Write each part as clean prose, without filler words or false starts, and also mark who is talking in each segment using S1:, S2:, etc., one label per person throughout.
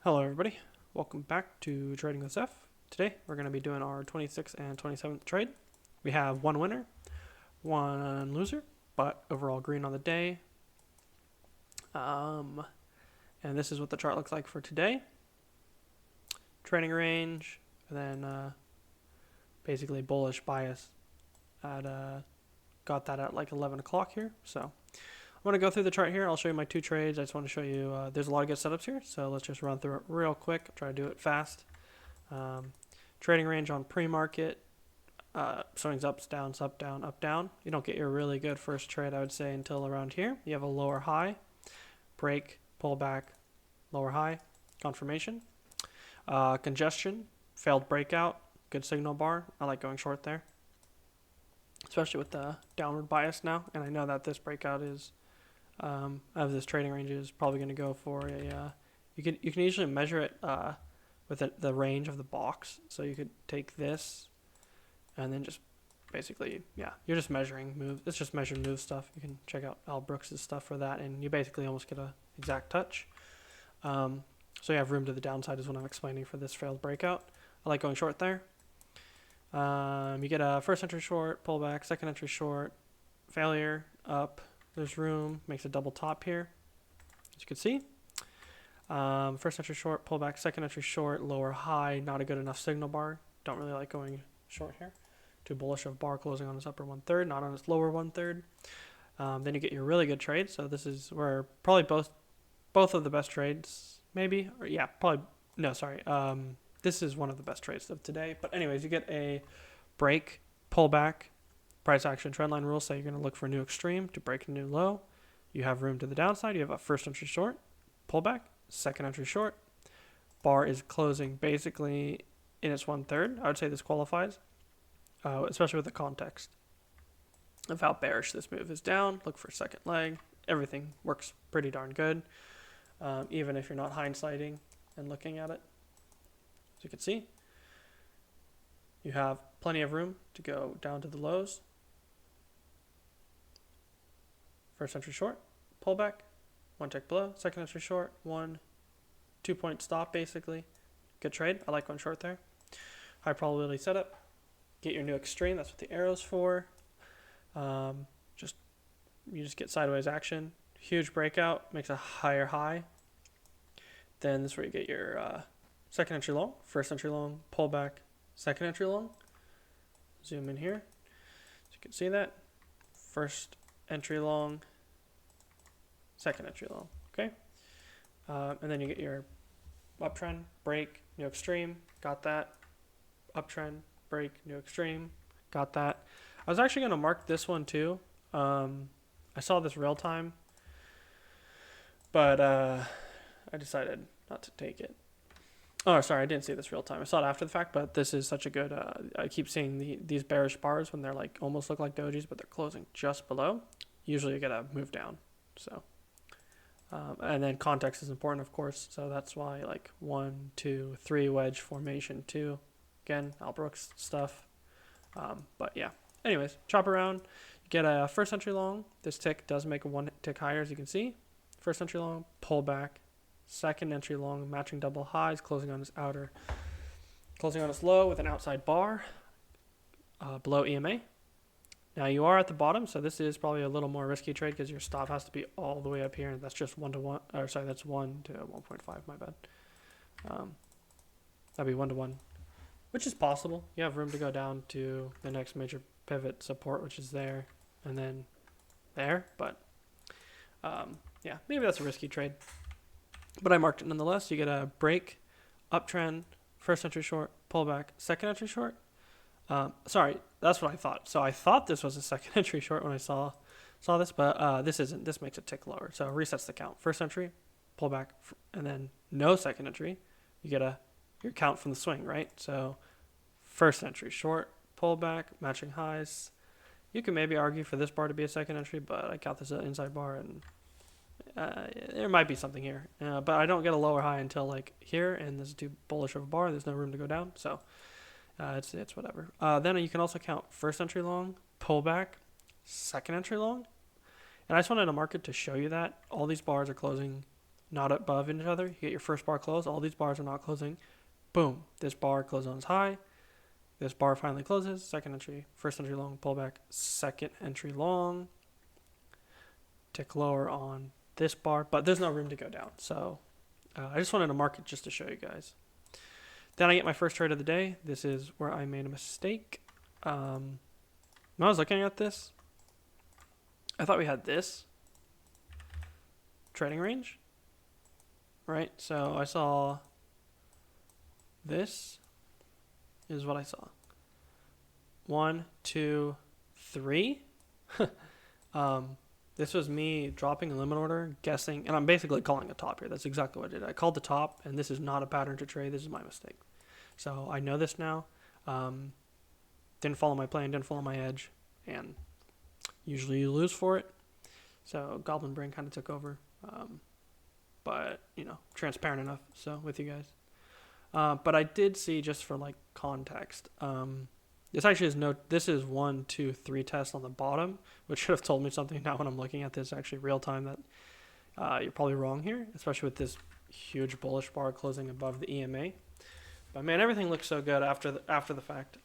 S1: Hello everybody, welcome back to Trading with Zeph. Today we're going to be doing our 26th and 27th trade. We have one winner, one loser, but overall green on the day. And this is what the chart looks like for today. Trading range, and then basically bullish bias at got that at like 11 o'clock here. So I'm going to go through the chart here. I'll show you my two trades. I just want to show you there's a lot of good setups here, so let's just run through it real quick. Try to do it fast. Trading range on pre-market, swings ups, downs, up, down, up, down. You don't get your really good first trade, I would say, until around here. You have a lower high, break, pull back, lower high, confirmation. Congestion, failed breakout, good signal bar. I like going short there, especially with the downward bias now. And I know that this breakout is of this trading range is probably going to go for a. You can usually measure it with the range of the box. So you could take this, and then just basically, yeah, you're just measuring moves. It's just measured move stuff. You can check out Al Brooks' stuff for that, and you basically almost get a exact touch. So you have room to the downside is what I'm explaining for this failed breakout. I like going short there. You get a first entry short, pullback, second entry short, failure, up. There's room, makes a double top here, as you can see. First entry short, pullback, second entry short, lower high, not a good enough signal bar. Don't really like going short here. Too bullish of bar closing on its upper 1/3, not on its lower 1/3. Then you get your really good trade. So this is where probably both of the best trades, maybe, or yeah, probably, no, sorry. This is one of the best trades of today. But anyways, you get a break, pullback, price action trendline rules say you're going to look for a new extreme to break a new low. You have room to the downside. You have a first entry short, pullback, second entry short. Bar is closing basically in its 1/3. I would say this qualifies, especially with the context of how bearish this move is down. Look for second leg. Everything works pretty darn good, even if you're not hindsighting and looking at it. As you can see, you have plenty of room to go down to the lows. First entry short, pullback, one tick below, second entry short, 2 point stop basically. Good trade. I like going short there. High probability setup. Get your new extreme. That's what the arrow's for. You just get sideways action. Huge breakout makes a higher high. Then this is where you get your second entry long, first entry long, pullback, second entry long. Zoom in here so you can see that. First entry long, second entry long, okay? And then you get your uptrend, break, new extreme, got that. Uptrend, break, new extreme, got that. I was actually going to mark this one too. I saw this real time, but I decided not to take it. Oh, sorry, I didn't see this real time. I saw it after the fact, but this is such a good, I keep seeing these bearish bars when they're like almost look like dojis, but they're closing just below. Usually you get a move down. So, and then context is important, of course. So that's why like 1, 2, 3 wedge formation too. Again, Al Brooks stuff. But yeah, anyways, chop around. You get a first entry long. This tick does make a 1 tick higher, as you can see. First entry long, pull back. Second entry long, matching double highs, closing on its low with an outside bar below EMA. Now you are at the bottom, so this is probably a little more risky trade because your stop has to be all the way up here, and that's just 1 to 1. Or sorry, that's 1 to 1.5. My bad. That'd be 1 to 1, which is possible. You have room to go down to the next major pivot support, which is there, and then there. But yeah, maybe that's a risky trade. But I marked it nonetheless. You get a break, uptrend, first entry short, pullback, second entry short. Sorry, that's what I thought. So I thought this was a second entry short when I saw this, but this isn't. This makes it tick lower. So it resets the count. First entry, pullback, and then no second entry. You get your count from the swing, right? So first entry short, pullback, matching highs. You can maybe argue for this bar to be a second entry, but I count this as an inside bar, and there might be something here, but I don't get a lower high until like here, and this is too bullish of a bar. There's no room to go down, so it's whatever. Then you can also count first entry long, pullback, second entry long, and I just wanted to mark it to show you that all these bars are closing not above each other. You get your first bar close. All these bars are not closing. Boom. This bar closes on its high. This bar finally closes. Second entry, first entry long, pullback, second entry long. Tick lower on this bar, but there's no room to go down. So I just wanted to mark it just to show you guys. Then I get my first trade of the day. This is where I made a mistake. When I was looking at this, I thought we had this trading range, right? So I saw this is what I saw. 1, 2, 3. This was me dropping a limit order, guessing, and I'm basically calling a top here. That's exactly what I did. I called the top, and this is not a pattern to trade. This is my mistake. So I know this now. Didn't follow my plan, didn't follow my edge, and usually you lose for it. So Goblin Brain kind of took over, but transparent enough. So with you guys, but I did see, just for like context, this actually is this is 1, 2, 3 test on the bottom, which should have told me something. Now when I'm looking at this actually real time, that you're probably wrong here, especially with this huge bullish bar closing above the EMA. But man, everything looks so good after the fact.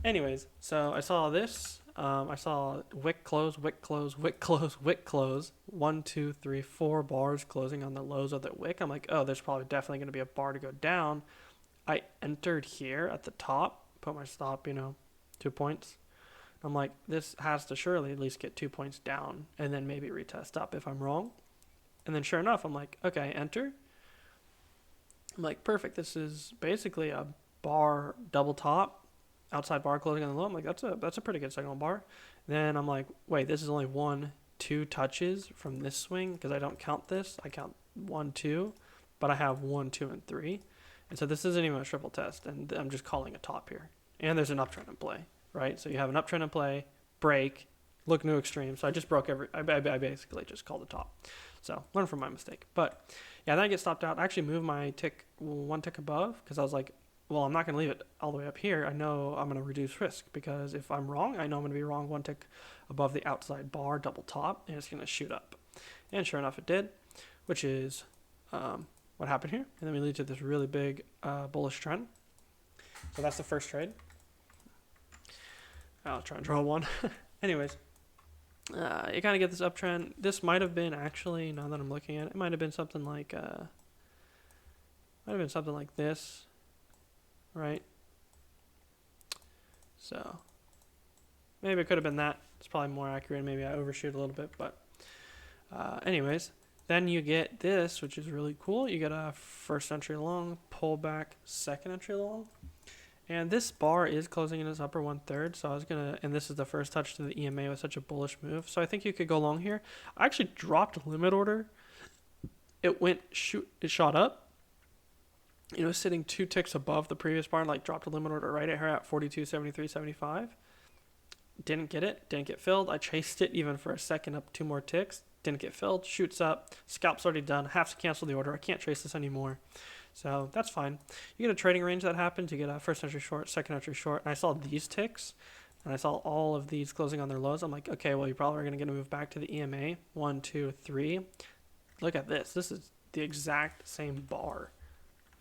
S1: Anyways, so I saw this. I saw wick close, wick close, wick close, wick close. 1, 2, 3, 4 bars closing on the lows of the wick. I'm like, oh, there's probably definitely going to be a bar to go down. I entered here at the top, put my stop, 2 points. I'm like, this has to surely at least get 2 points down and then maybe retest up if I'm wrong. And then sure enough, I'm like, okay, enter. I'm like, perfect. This is basically a bar double top, outside bar closing on the low. I'm like, that's a pretty good signal bar. Then I'm like, wait, this is only 1, 2 touches from this swing, because I don't count this. I count 1, 2, but I have 1, 2, and 3. And so this isn't even a triple test, and I'm just calling a top here. And there's an uptrend in play, right? So you have an uptrend in play, break, look new extreme. So I just broke I basically just called a top. So learn from my mistake. But yeah, then I get stopped out. I actually moved my tick 1 tick above, because I was like, well, I'm not going to leave it all the way up here. I know I'm going to reduce risk, because if I'm wrong, I know I'm going to be wrong 1 tick above the outside bar, double top, and it's going to shoot up. And sure enough, it did, which is what happened here. And then we lead to this really big bullish trend. So that's the first trade. I'll try and draw one. Anyways, you kind of get this uptrend. This might have been, actually, now that I'm looking at it, it might have been something like this, right? So maybe it could have been that. It's probably more accurate. Maybe I overshoot a little bit, but anyways, then you get this, which is really cool. You get a first entry long, pullback, second entry long. And this bar is closing in its upper 1/3, so I was going to, and this is the first touch to the EMA with such a bullish move. So I think you could go long here. I actually dropped a limit order. It shot up. Sitting 2 ticks above the previous bar, like dropped a limit order right at her at 42.73.75. Didn't get it, didn't get filled. I chased it even for a second up 2 more ticks. Didn't get filled, shoots up, scalp's already done, have to cancel the order. I can't trace this anymore. So that's fine. You get a trading range that happens. You get a first entry short, second entry short. And I saw these ticks, and I saw all of these closing on their lows. I'm like, okay, well, you probably are going to get a move back to the EMA. 1, 2, 3. Look at this. This is the exact same bar.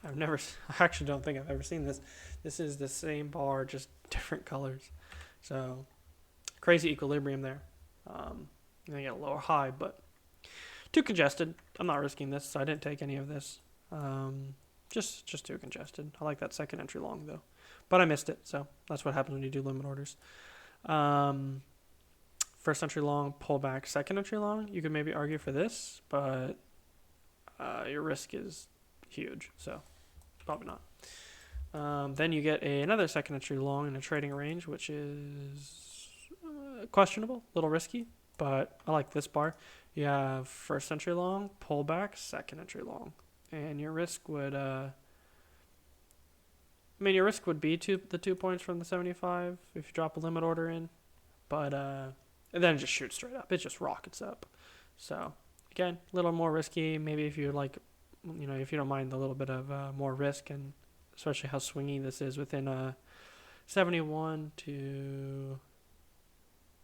S1: I actually don't think I've ever seen this. This is the same bar, just different colors. So crazy equilibrium there. And I get a lower high, but too congested. I'm not risking this, so I didn't take any of this. Just too congested. I like that second entry long though, but I missed it. So that's what happens when you do limit orders. First entry long, pullback, second entry long. You could maybe argue for this, but your risk is huge, so probably not. Then you get another second entry long in a trading range, which is questionable, a little risky, but I like this bar. You have first entry long, pullback, second entry long. And your risk would, your risk would be the 2 points from the 75 if you drop a limit order in, but and then it just shoots straight up. It just rockets up. So again, a little more risky. Maybe if you like, if you don't mind a little bit of more risk, and especially how swingy this is within a 71 to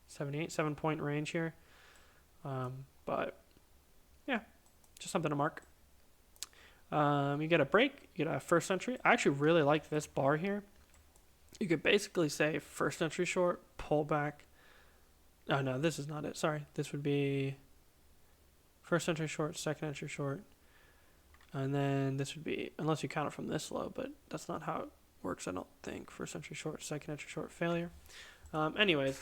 S1: 78, 7-point range here. But yeah, just something to mark. You get a break, you get a first entry. I actually really like this bar here. You could basically say first entry short, pull back. Oh no, this is not it. Sorry, this would be first entry short, second entry short, and then this would be, unless you count it from this low, but that's not how it works, I don't think. First entry short, second entry short, failure. Anyways,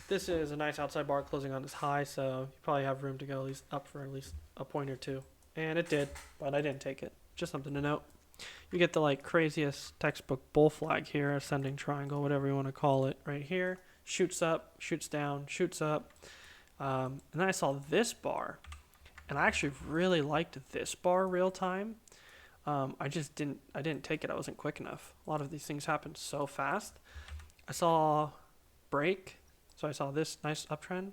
S1: this is a nice outside bar closing on this high, so you probably have room to go at least up for at least a point or two. And it did, but I didn't take it. Just something to note. You get the like craziest textbook bull flag here, ascending triangle, whatever you want to call it, right here. Shoots up, shoots down, shoots up. And then I saw this bar, and I actually really liked this bar real time. I didn't take it. I wasn't quick enough. A lot of these things happen so fast. I saw break, so I saw this nice uptrend,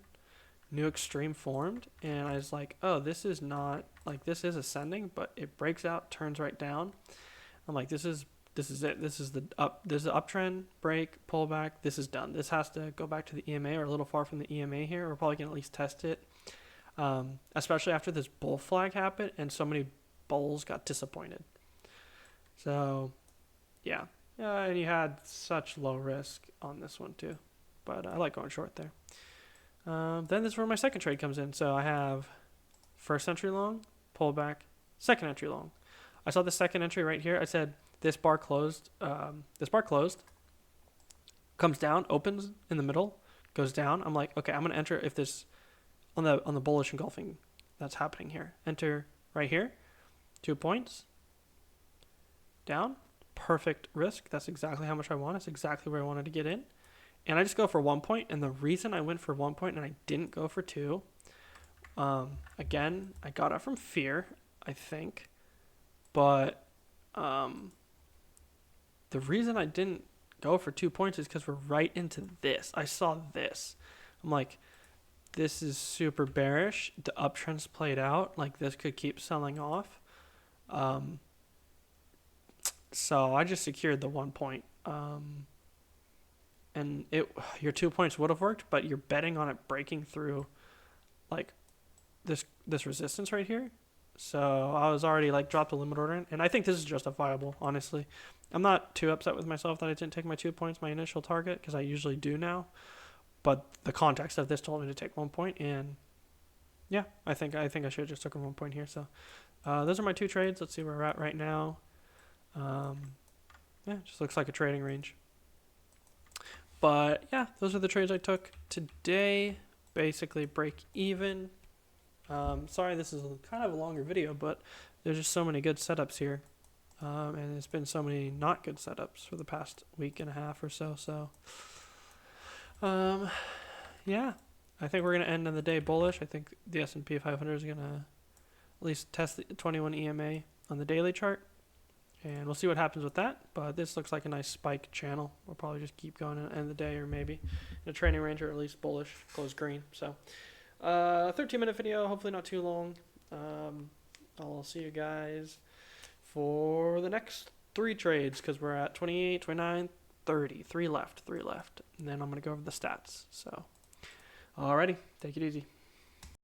S1: new extreme formed, and I was like, oh, this is not, like, this is ascending, but it breaks out, turns right down. I'm like, this is it. This is the uptrend, break, pullback. This is done. This has to go back to the EMA or a little far from the EMA here. We're probably gonna at least test it, especially after this bull flag happened and so many bulls got disappointed. So, yeah, and you had such low risk on this one too, but I like going short there. Then this is where my second trade comes in. So I have first entry long, pullback, second entry long. I saw the second entry right here. I said this bar closed. Comes down, opens in the middle, goes down. I'm like, okay, I'm gonna enter if this on the bullish engulfing that's happening here. Enter right here, 2 points. Down, perfect risk. That's exactly how much I want. It's exactly where I wanted to get in. And I just go for 1 point. And the reason I went for 1 point and I didn't go for two, again, I got it from fear, I think. But the reason I didn't go for 2 points is because we're right into this. I saw this. I'm like, this is super bearish. The uptrend's played out. Like, this could keep selling off. So I just secured the 1 point. And your 2 points would have worked, but you're betting on it breaking through like this resistance right here. So I was already like dropped a limit order in, and I think this is justifiable, honestly. I'm not too upset with myself that I didn't take my 2 points, my initial target, because I usually do now. But the context of this told me to take 1 point, and yeah, I think I should have just taken 1 point here. So those are my two trades. Let's see where we're at right now. Yeah, just looks like a trading range. But yeah, those are the trades I took today. Basically break even. Sorry, this is kind of a longer video, but there's just so many good setups here. And it's been so many not good setups for the past week and a half or so. So, yeah, I think we're going to end on the day bullish. I think the S&P 500 is going to at least test the 21 EMA on the daily chart. And we'll see what happens with that. But this looks like a nice spike channel. We'll probably just keep going at the end of the day, or maybe in a training range, or at least bullish, close green. So 13-minute video, hopefully not too long. I'll see you guys for the next 3 trades, because we're at 28, 29, 30. 3 left. And then I'm going to go over the stats. So, alrighty, take it easy.